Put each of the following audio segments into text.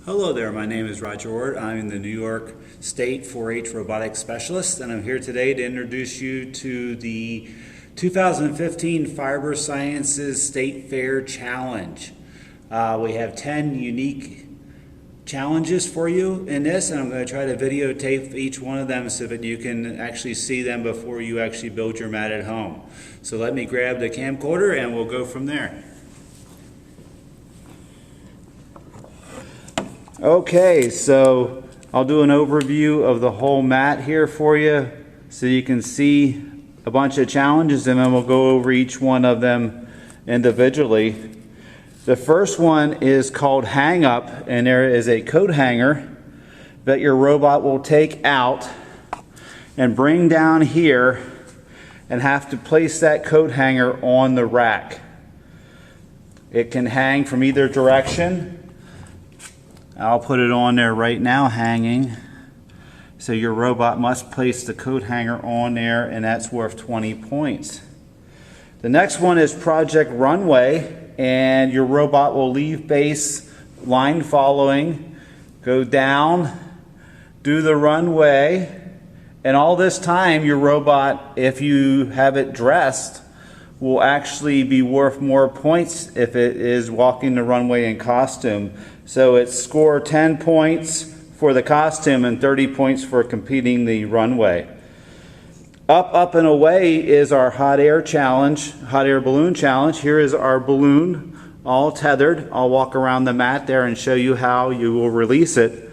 Hello there, my name is Roger Ward. I'm the New York State 4-H Robotics Specialist, and I'm here today to introduce you to the 2015 Fiber Sciences State Fair Challenge. We have 10 unique challenges for you in this, and I'm going to try to videotape each one of them so that you can actually see them before you actually build your mat at home. So let me grab the camcorder and we'll go from there. Okay, so I'll do an overview of the whole mat here for you so you can see a bunch of challenges, and then we'll go over each one of them individually. The first one is called Hang Up, and there is a coat hanger that your robot will take out and bring down here and have to place that coat hanger on the rack. It can hang from either direction. I'll put it on there right now, hanging. So your robot must place the coat hanger on there, and that's worth 20 points. The next one is Project Runway, and your robot will leave base, line following, go down, do the runway, and all this time your robot, if you have it dressed, will actually be worth more points if it is walking the runway in costume. So it's score 10 points for the costume and 30 points for completing the runway. Up, Up, and Away is our hot air challenge, hot air balloon challenge. Here is our balloon all tethered. I'll walk around the mat there and show you how you will release it.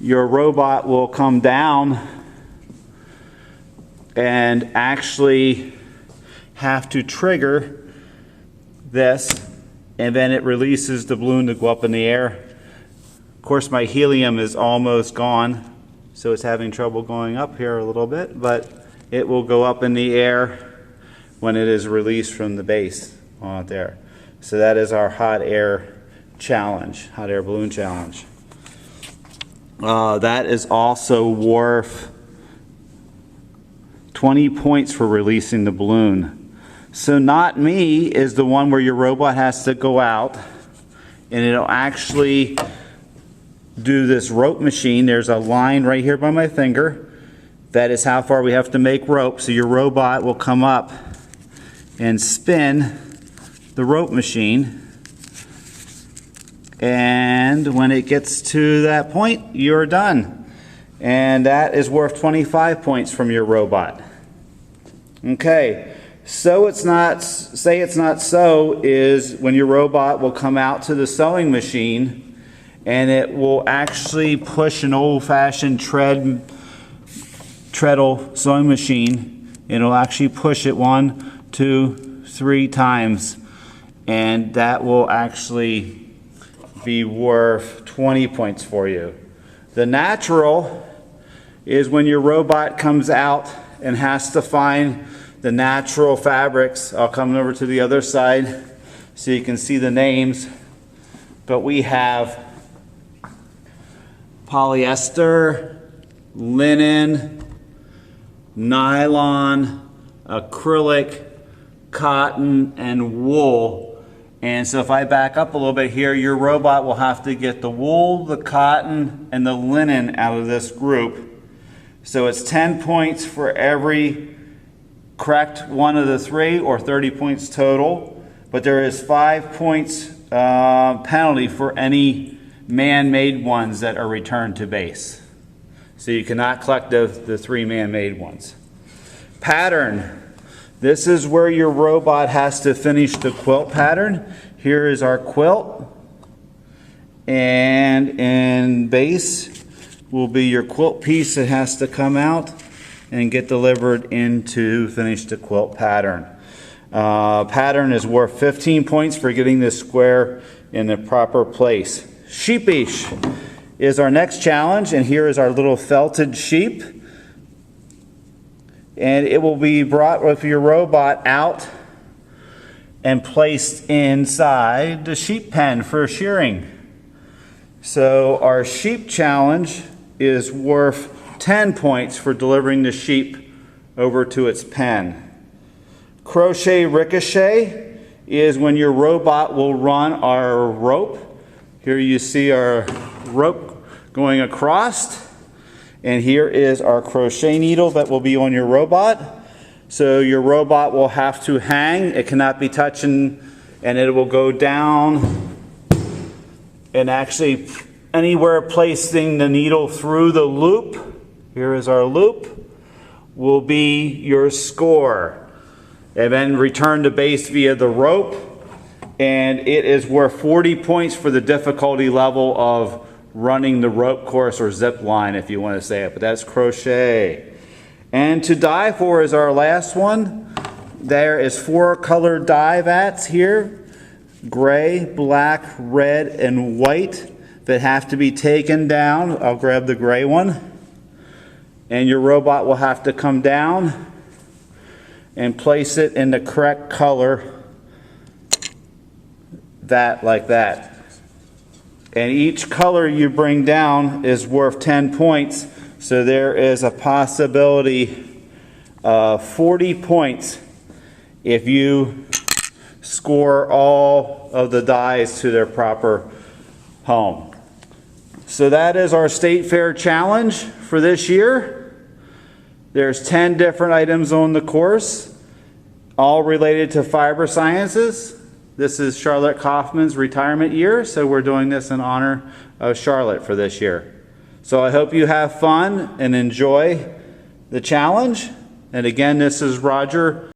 Your robot will come down and actually have to trigger this, and then it releases the balloon to go up in the air. Of course, my helium is almost gone, so it's having trouble going up here a little bit, but it will go up in the air when it is released from the base on there. So that is our hot air challenge, hot air balloon challenge. That is also worth 20 points for releasing the balloon. So Not Me is the one where your robot has to go out and it'll actually do this rope machine. There's a line right here by my finger. That is how far we have to make rope. So your robot will come up and spin the rope machine. And when it gets to that point, you're done. And that is worth 25 points from your robot. Okay. So it's not, say it's not so, is when your robot will come out to the sewing machine and it will actually push an old-fashioned treadle sewing machine. It'll actually push it 1, 2, 3 times, and that will actually be worth 20 points for you. The natural is when your robot comes out and has to find the natural fabrics. I'll come over to the other side so you can see the names. But we have polyester, linen, nylon, acrylic, cotton, and wool. And so if I back up a little bit here, your robot will have to get the wool, the cotton, and the linen out of this group. So it's 10 points for every correct one of the 3, or 30 points total, but there is 5 points penalty for any man-made ones that are returned to base. So you cannot collect the 3 man-made ones. Pattern. This is where your robot has to finish the quilt pattern. Here is our quilt, and in base will be your quilt piece that has to come out and get delivered into finish the quilt pattern. Pattern is worth 15 points for getting this square in the proper place. Sheepish is our next challenge, and here is our little felted sheep. And it will be brought with your robot out and placed inside the sheep pen for shearing. So our sheep challenge is worth 10 points for delivering the sheep over to its pen. Crochet Ricochet is when your robot will run our rope Here you see our rope going across, and here is our crochet needle that will be on your robot. So your robot will have to hang, it cannot be touching, and it will go down and actually anywhere placing the needle through the loop, here is our loop, will be your score. And then return to base via the rope, and it is worth 40 points for the difficulty level of running the rope course or zip line, if you want to say it, but that's crochet. And to die for is our last one. There is 4 colored die vats here, gray, black, red, and white, that have to be taken down. I'll grab the gray one. And your robot will have to come down and place it in the correct color, like that. And each color you bring down is worth 10 points. So there is a possibility of 40 points if you score all of the dies to their proper home. So that is our State Fair Challenge for this year. There's 10 different items on the course, all related to fiber sciences. This is Charlotte Kaufman's retirement year, so we're doing this in honor of Charlotte for this year. So I hope you have fun and enjoy the challenge. And again, this is Roger.